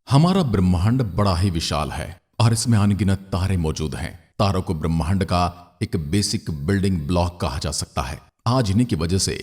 हमारा ब्रह्मांड बड़ा ही विशाल है और इसमें अनगिनत तारे मौजूद हैं। तारों को ब्रह्मांड का एक बेसिक बिल्डिंग ब्लॉक कहा जा सकता है। आज इन्हीं की वजह से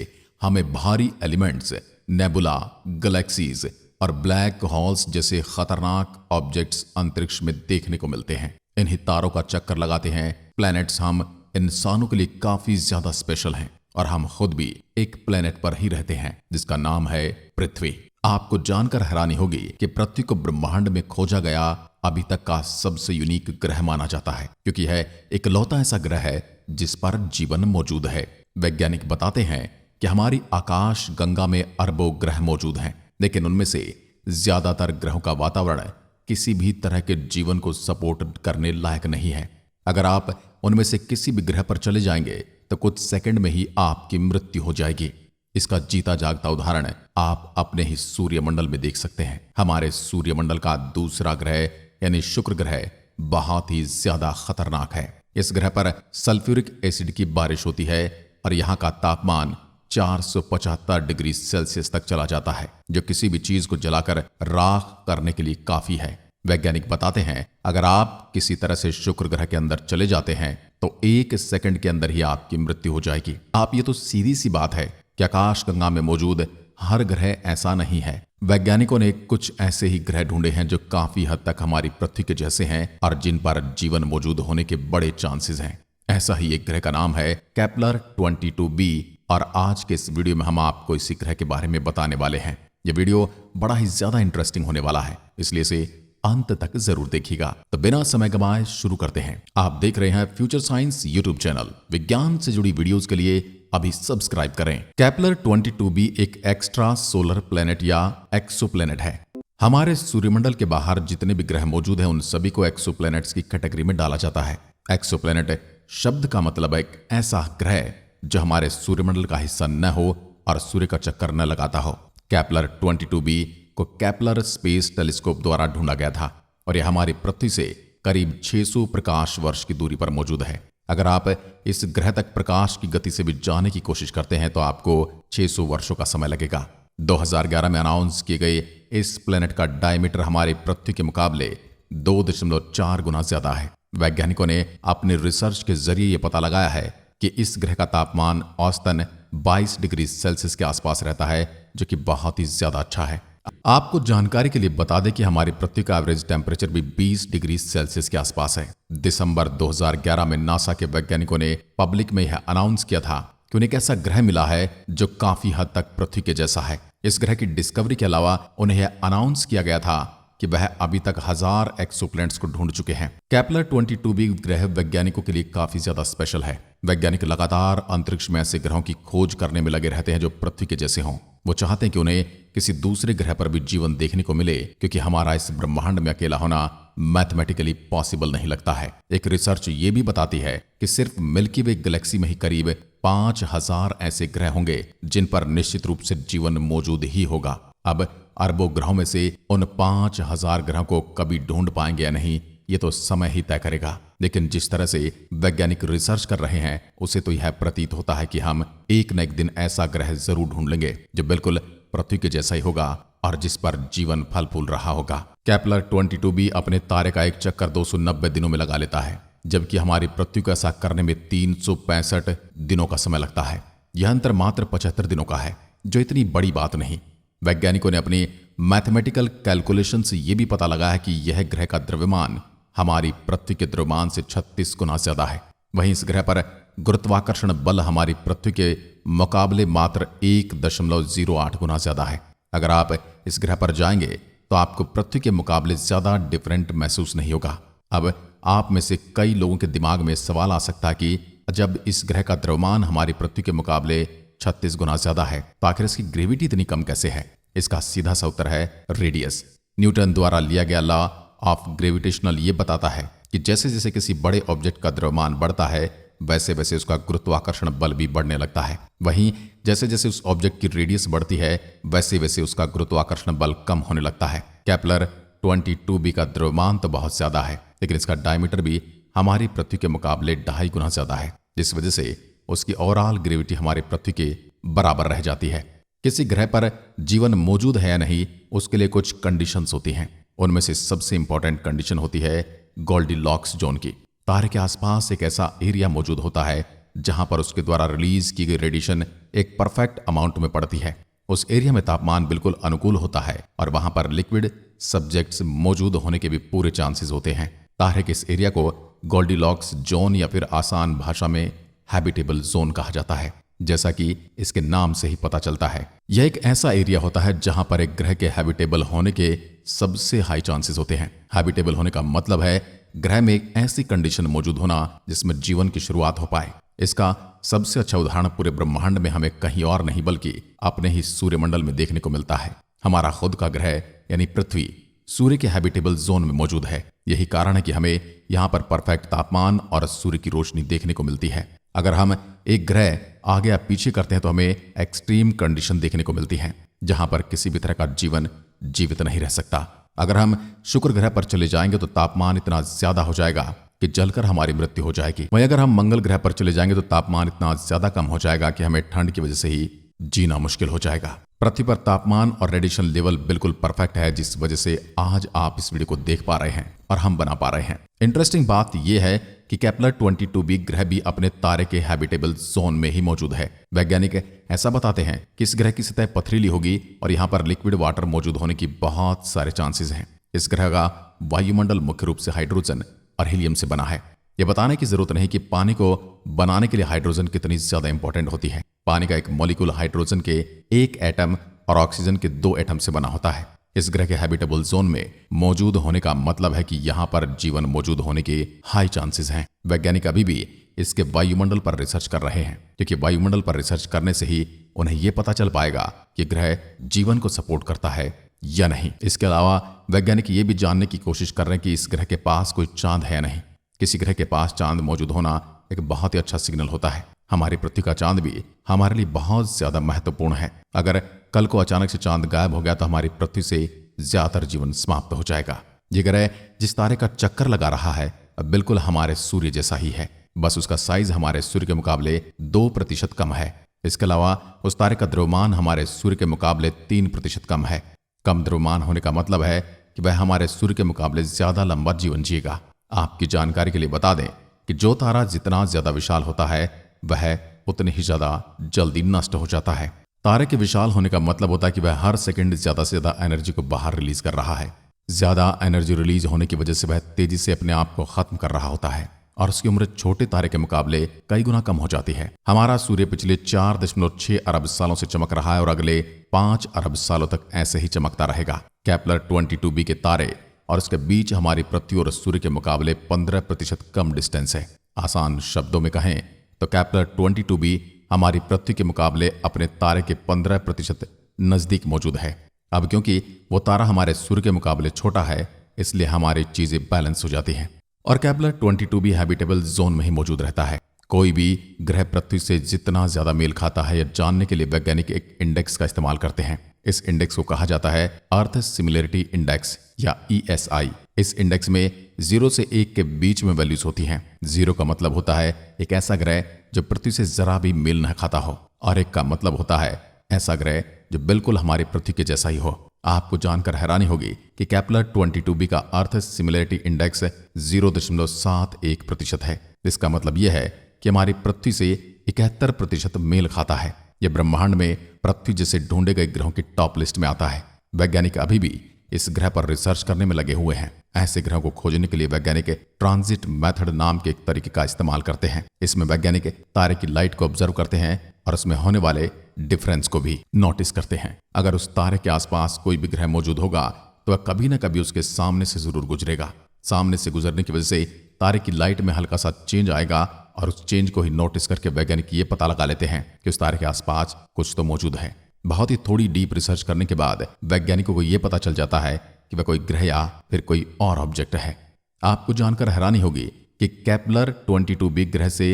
हमें भारी एलिमेंट्स, नेबुला, गैलेक्सीज और ब्लैक होल्स जैसे खतरनाक ऑब्जेक्ट्स अंतरिक्ष में देखने को मिलते हैं। इन्हीं तारों का चक्कर लगाते हैं प्लैनेट्स हम इंसानों के लिए काफी ज्यादा स्पेशल हैं और हम खुद भी एक प्लैनेट पर ही रहते हैं जिसका नाम है पृथ्वी। आपको जानकर हैरानी होगी कि पृथ्वी को ब्रह्मांड में खोजा गया अभी तक का सबसे यूनिक ग्रह माना जाता है, क्योंकि यह इकलौता ऐसा ग्रह है जिस पर जीवन मौजूद है। वैज्ञानिक बताते हैं कि हमारी आकाश गंगा में अरबों ग्रह मौजूद हैं, लेकिन उनमें से ज्यादातर ग्रहों का वातावरण किसी भी तरह के जीवन को सपोर्ट करने लायक नहीं है। अगर आप उनमें से किसी भी ग्रह पर चले जाएंगे तो कुछ सेकंड में ही आपकी मृत्यु हो जाएगी। इसका जीता जागता उदाहरण आप अपने ही सूर्यमंडल में देख सकते हैं। हमारे सूर्यमंडल का दूसरा ग्रह यानी शुक्र ग्रह बहुत ही ज्यादा खतरनाक है। इस ग्रह पर सल्फ्यूरिक एसिड की बारिश होती है और यहाँ का तापमान 475 डिग्री सेल्सियस तक चला जाता है, जो किसी भी चीज को जलाकर राख करने के लिए काफी है। वैज्ञानिक बताते हैं अगर आप किसी तरह से शुक्र ग्रह के अंदर चले जाते हैं तो 1 सेकंड के अंदर ही आपकी मृत्यु हो जाएगी। आप ये तो सीधी सी बात है कि आकाश गंगा में मौजूद हर ग्रह ऐसा नहीं है। वैज्ञानिकों ने कुछ ऐसे ही ग्रह ढूंढे हैं जो काफी हद तक हमारी पृथ्वी के जैसे हैं और जिन पर जीवन मौजूद होने के बड़े चांसेस हैं। ऐसा ही एक ग्रह का नाम है केपलर 22b और आज के इस वीडियो में हम आपको इसी ग्रह के बारे में बताने वाले हैं। यह वीडियो बड़ा ही ज्यादा इंटरेस्टिंग होने वाला है, इसलिए इसे अंत तक जरूर देखिएगा। तो बिना समय गवाए शुरू करते हैं। आप देख रहे हैं फ्यूचर साइंस यूट्यूब चैनल। विज्ञान से जुड़ी वीडियोस के लिए अभी सब्सक्राइब करें। केपलर 22b एक एक्स्ट्रा सोलर प्लेनेट या एक्सोप्लेनेट है। हमारे सूर्यमंडल के बाहर जितने भी ग्रह मौजूद हैं उन सभी को एक्सोप्लेनेट्स की कैटेगरी में डाला जाता है। एक्सोप्लेनेट शब्द का मतलब एक ऐसा ग्रह जो हमारे सूर्यमंडल का हिस्सा न हो और सूर्य का चक्कर न लगाता हो। केपलर 22b को केपलर स्पेस टेलीस्कोप द्वारा ढूंढा गया था और यह हमारी पृथ्वी से करीब 600 प्रकाश वर्ष की दूरी पर मौजूद है। अगर आप इस ग्रह तक प्रकाश की गति से भी जाने की कोशिश करते हैं तो आपको 600 वर्षों का समय लगेगा। 2011 में अनाउंस किए गए इस प्लेनेट का डायमीटर हमारी पृथ्वी के मुकाबले 2.4 गुना ज्यादा है। वैज्ञानिकों ने अपने रिसर्च के जरिए यह पता लगाया है कि इस ग्रह का तापमान औसतन 22 डिग्री सेल्सियस के आसपास रहता है, जो कि बहुत ही ज्यादा अच्छा है। आपको जानकारी के लिए बता दें कि हमारी पृथ्वी का एवरेज टेम्परेचर भी 20 डिग्री सेल्सियस के आसपास है। दिसंबर 2011 में नासा के वैज्ञानिकों ने पब्लिक में यह अनाउंस किया था कि उन्हें एक ऐसा ग्रह मिला है जो काफी हद तक पृथ्वी के जैसा है। इस ग्रह की डिस्कवरी के अलावा उन्हें यह अनाउंस किया गया था कि वह अभी तक 1000 एक्सोप्लैनेट्स को ढूंढ चुके हैं। केपलर 22b ग्रह वैज्ञानिकों के लिए काफी ज्यादा स्पेशल है। वैज्ञानिक लगातार अंतरिक्ष में ऐसे ग्रहों की खोज करने में लगे रहते हैं जो पृथ्वी के जैसे हों। वो चाहते हैं कि उन्हें किसी दूसरे ग्रह पर भी जीवन देखने को मिले, क्योंकि हमारा इस ब्रह्मांड में अकेला होना मैथमेटिकली पॉसिबल नहीं लगता है। एक रिसर्च ये भी बताती है कि सिर्फ मिल्की वे गैलेक्सी में ही करीब 5000 ऐसे ग्रह होंगे जिन पर निश्चित रूप से जीवन मौजूद ही होगा। अब अरबों ग्रहों में से उन 5000 ग्रहों को कभी ढूंढ पाएंगे या नहीं, ये तो समय ही तय करेगा। लेकिन जिस तरह से वैज्ञानिक रिसर्च कर रहे हैं उसे तो यह प्रतीत होता है कि हम एक न एक दिन ऐसा ग्रह जरूर ढूंढ लेंगे जो बिल्कुल पृथ्वी के जैसा ही होगा और जिस पर जीवन फल फूल रहा होगा। केपलर 22b अपने तारे का एक चक्कर 290 दिनों में लगा लेता है, जबकि हमारी पृथ्वी को ऐसा करने में 365 दिनों का समय लगता है। यह अंतर मात्र 75 दिनों का है, जो इतनी बड़ी बात नहीं। वैज्ञानिकों ने अपनी मैथमेटिकल कैलकुलेशन से यह भी पता लगाया है कि यह ग्रह का द्रव्यमान हमारी पृथ्वी के द्रव्यमान से 36 गुना ज्यादा है। वहीं इस ग्रह पर गुरुत्वाकर्षण बल हमारी पृथ्वी के मुकाबले मात्र 1.08 गुना ज्यादा है। अगर आप इस ग्रह पर जाएंगे तो आपको पृथ्वी के मुकाबले ज्यादा डिफरेंट महसूस नहीं होगा। अब आप में से कई लोगों के दिमाग में सवाल आ सकता है कि जब इस ग्रह का द्रव्यमान हमारी पृथ्वी के मुकाबले 36 गुना ज्यादा है तो आखिर इसकी ग्रेविटी इतनी कम कैसे है? इसका सीधा सा उत्तर है रेडियस। न्यूटन द्वारा लिया गया लॉ ऑफ ग्रेविटेशनल ये बताता है कि जैसे जैसे किसी बड़े ऑब्जेक्ट का द्रव्यमान बढ़ता है वैसे वैसे उसका गुरुत्वाकर्षण बल भी बढ़ने लगता है। वहीं जैसे जैसे उस ऑब्जेक्ट की रेडियस बढ़ती है वैसे वैसे उसका गुरुत्वाकर्षण बल कम होने लगता है। केपलर 22b का द्रव्यमान तो बहुत ज्यादा है, लेकिन इसका डायमीटर भी हमारी पृथ्वी के मुकाबले 2.5 गुना ज्यादा है, जिस वजह से उसकी ओवरऑल ग्रेविटी हमारी पृथ्वी के बराबर रह जाती है। किसी ग्रह पर जीवन मौजूद है या नहीं उसके लिए कुछ कंडीशंस होती हैं। उनमें से सबसे इंपॉर्टेंट कंडीशन होती है गोल्डीलॉक्स जोन की। तारे के आसपास एक ऐसा एरिया मौजूद होता है जहां पर उसके द्वारा रिलीज की गई रेडिएशन एक परफेक्ट अमाउंट में पड़ती है। उस एरिया में तापमान बिल्कुल अनुकूल होता है और वहां पर लिक्विड सब्जेक्ट्स मौजूद होने के भी पूरे चांसेस होते हैं। तारे के इस एरिया को गोल्डीलॉक्स जोन या फिर आसान भाषा में हैबिटेबल जोन कहा जाता है। जैसा कि इसके नाम से ही पता चलता है, यह एक ऐसा एरिया होता है जहां पर एक ग्रह के हैबिटेबल होने के सबसे हाई चांसेस होते हैं। हैबिटेबल होने का मतलब है ग्रह में एक ऐसी कंडीशन मौजूद होना जिसमें जीवन की शुरुआत हो पाए। इसका सबसे अच्छा उदाहरण पूरे ब्रह्मांड में हमें कहीं और नहीं बल्कि अपने ही सूर्यमंडल में देखने को मिलता है। हमारा खुद का ग्रह यानी पृथ्वी सूर्य के हैबिटेबल जोन में मौजूद है। यही कारण है कि हमें यहाँ पर परफेक्ट तापमान और सूर्य की रोशनी देखने को मिलती है। अगर हम एक ग्रह आगे या पीछे करते हैं तो हमें एक्सट्रीम कंडीशन देखने को मिलती है जहां पर किसी भी तरह का जीवन जीवित नहीं रह सकता। अगर हम शुक्र ग्रह पर चले जाएंगे तो तापमान इतना ज्यादा हो जाएगा कि जलकर हमारी मृत्यु हो जाएगी। वहीं अगर हम मंगल ग्रह पर चले जाएंगे तो तापमान इतना ज्यादा कम हो जाएगा कि हमें ठंड की वजह से ही जीना मुश्किल हो जाएगा। पृथ्वी पर तापमान और रेडिएशन लेवल बिल्कुल परफेक्ट है, जिस वजह से आज आप इस वीडियो को देख पा रहे हैं और हम बना पा रहे हैं। इंटरेस्टिंग बात यह है कि केपलर 22b ग्रह भी अपने तारे के हैबिटेबल जोन में ही मौजूद है। वैज्ञानिक ऐसा बताते हैं कि इस ग्रह की सतह पथरीली होगी और यहाँ पर लिक्विड वाटर मौजूद होने की बहुत सारे चांसेस हैं। इस ग्रह का वायुमंडल मुख्य रूप से हाइड्रोजन और हीलियम से बना है। यह बताने की जरूरत नहीं कि पानी को बनाने के लिए हाइड्रोजन कितनी ज्यादा इंपॉर्टेंट होती है। पानी का एक मॉलिक्यूल हाइड्रोजन के एक एटम और ऑक्सीजन के 2 एटम से बना होता है। इस ग्रह के हैबिटेबल जोन में मौजूद होने का मतलब है कि यहाँ पर जीवन मौजूद होने के हाई चांसेस हैं। वैज्ञानिक अभी भी इसके वायुमंडल पर रिसर्च कर रहे हैं, क्योंकि वायुमंडल पर रिसर्च करने से ही उन्हें यह पता चल पाएगा कि ग्रह जीवन को सपोर्ट करता है या नहीं। इसके अलावा वैज्ञानिक ये भी जानने की कोशिश कर रहे हैं कि इस ग्रह के पास कोई चांद है नहीं। किसी ग्रह के पास चांद मौजूद होना एक बहुत ही अच्छा सिग्नल होता है। हमारी पृथ्वी का चांद भी हमारे लिए बहुत ज्यादा महत्वपूर्ण है। अगर कल को अचानक से चांद गायब हो गया तो हमारी पृथ्वी से ज्यादातर जीवन समाप्त हो जाएगा। ये ग्रह जिस तारे का चक्कर लगा रहा है बिल्कुल हमारे सूर्य जैसा ही है, बस उसका साइज हमारे सूर्य के मुकाबले 2% कम है। इसके अलावा उस तारे का द्रव्यमान हमारे सूर्य के मुकाबले 3% कम है। कम द्रव्यमान होने का मतलब है कि वह हमारे सूर्य के मुकाबले ज्यादा लंबा जीवन जिएगा। आपकी जानकारी के लिए बता दें कि जो तारा जितना ज्यादा विशाल होता है वह उतने ही ज्यादा जल्दी नष्ट हो जाता है। तारे के विशाल होने का मतलब होता है कि वह हर सेकंड ज्यादा से ज्यादा एनर्जी को बाहर रिलीज कर रहा है। ज्यादा एनर्जी रिलीज होने की वजह से वह तेजी से अपने आप को खत्म कर रहा होता है और उसकी उम्र छोटे तारे के मुकाबले कई गुना कम हो जाती है। हमारा सूर्य पिछले 4.6 अरब सालों से चमक रहा है और अगले 5 अरब सालों तक ऐसे ही चमकता रहेगा। केपलर 22b के तारे और उसके बीच हमारी पृथ्वी और सूर्य के मुकाबले 15% कम डिस्टेंस है। आसान शब्दों में कहें तो केपलर 22b हमारी पृथ्वी के मुकाबले अपने तारे के 15% नजदीक मौजूद है। अब क्योंकि वो तारा हमारे सूर्य के मुकाबले छोटा है, इसलिए हमारी चीजें बैलेंस हो जाती हैं और केपलर 22b हैबिटेबल जोन में ही मौजूद रहता है। कोई भी ग्रह पृथ्वी से जितना ज्यादा मेल खाता है यह जानने के लिए वैज्ञानिक एक इंडेक्स का इस्तेमाल करते हैं। इस इंडेक्स को कहा जाता है अर्थ सिमिलरिटी इंडेक्स या ESI। इस इंडेक्स में 0 से 1 के बीच में वैल्यूज होती हैं। 0 का मतलब होता है एक ऐसा ग्रह जो पृथ्वी से जरा भी मेल न खाता हो और 1 का मतलब होता है ऐसा ग्रह जो बिल्कुल हमारी पृथ्वी के जैसा ही हो। आपको जानकर हैरानी होगी कि केपलर 22b का अर्थ सिमिलरिटी इंडेक्स 0.71% है। इसका मतलब यह है कि हमारी पृथ्वी से 71% मेल खाता है। यह ब्रह्मांड में पृथ्वी जैसे ढूंढे गए ग्रहों की टॉप लिस्ट में आता है। वैज्ञानिक अभी भी इस ग्रह पर रिसर्च करने में लगे हुए हैं। ऐसे ग्रहों को खोजने के लिए वैज्ञानिक ट्रांजिट मेथड नाम के एक तरीके का इस्तेमाल करते हैं। इसमें वैज्ञानिक तारे की लाइट को ऑब्जर्व करते हैं और उसमें होने वाले डिफरेंस को भी नोटिस करते हैं। अगर उस तारे के आसपास कोई भी ग्रह मौजूद होगा तो वह कभी न कभी उसके सामने से जरूर गुजरेगा। सामने से गुजरने की वजह से तारे की लाइट में हल्का सा चेंज आएगा और उस चेंज को ही नोटिस करके वैज्ञानिक ये पता लगा लेते हैं कि उस तारे के आसपास कुछ तो मौजूद है। बहुत ही थोड़ी डीप रिसर्च करने के बाद वैज्ञानिकों को यह पता चल जाता है कि वह कोई ग्रह या फिर कोई और ऑब्जेक्ट है। आपको जानकर हैरानी होगी कि केपलर 22b ग्रह से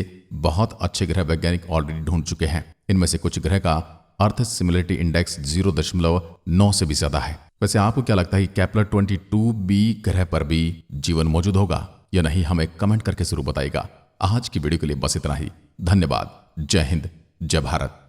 बहुत अच्छे ग्रह वैज्ञानिक ऑलरेडी ढूंढ चुके हैं। इनमें से कुछ ग्रह का अर्थ सिमिलरिटी इंडेक्स 0.9 से भी ज्यादा है। वैसे आपको क्या लगता है कि केपलर 22b ग्रह पर भी जीवन मौजूद होगा या नहीं? हमें कमेंट करके जरूर बताइएगा। आज की वीडियो के लिए बस इतना ही। धन्यवाद। जय हिंद, जय भारत।